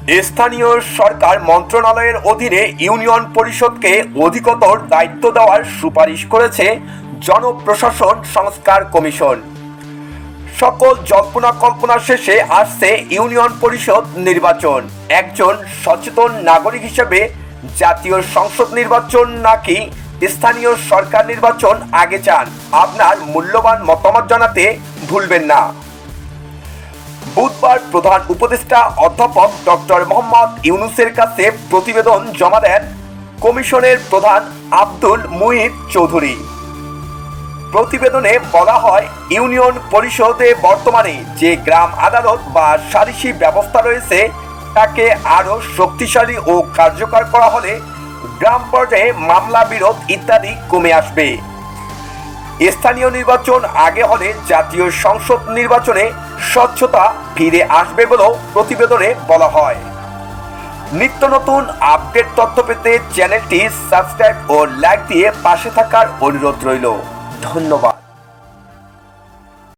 স্থানীয় সরকার মন্ত্রণালয়ের অধীনে ইউনিয়ন পরিষদকে অধিকতর দায়িত্ব দেওয়ার সুপারিশ করেছে জনপ্রশাসন সংস্কার কমিশন। সকল জল্পনা কল্পনা শেষে আসছে ইউনিয়ন পরিষদ নির্বাচন। একজন সচেতন নাগরিক হিসেবে জাতীয় সংসদ নির্বাচন নাকি স্থানীয় সরকার নির্বাচন আগে চান? আপনার মূল্যবান মতামত জানাতে ভুলবেন না। বুধবার প্রধান উপদেষ্টা অধ্যাপক ডক্টর মোহাম্মদ ইউনূসের কাছে প্রতিবেদন জমা দেন কমিশনের প্রধান আব্দুল মুহিত চৌধুরী। প্রতিবেদনে বলা হয়, ইউনিয়ন পরিষদে বর্তমানে যে গ্রাম আদালত বা সালিসি ব্যবস্থা রয়েছে তাকে আরও শক্তিশালী ও কার্যকর করা হলে গ্রাম পর্যায়ে মামলা বিরোধ ইত্যাদি কমে আসবে। স্থানীয় নির্বাচন আগে হলে জাতীয় সংসদ নির্বাচনে স্বচ্ছতা ফিরে আসবে বলেও প্রতিবেদনে বলা হয়। নিত্য নতুন আপডেট তথ্য পেতে চ্যানেলটি সাবস্ক্রাইব ও লাইক দিয়ে পাশে থাকার অনুরোধ রইল। ধন্যবাদ।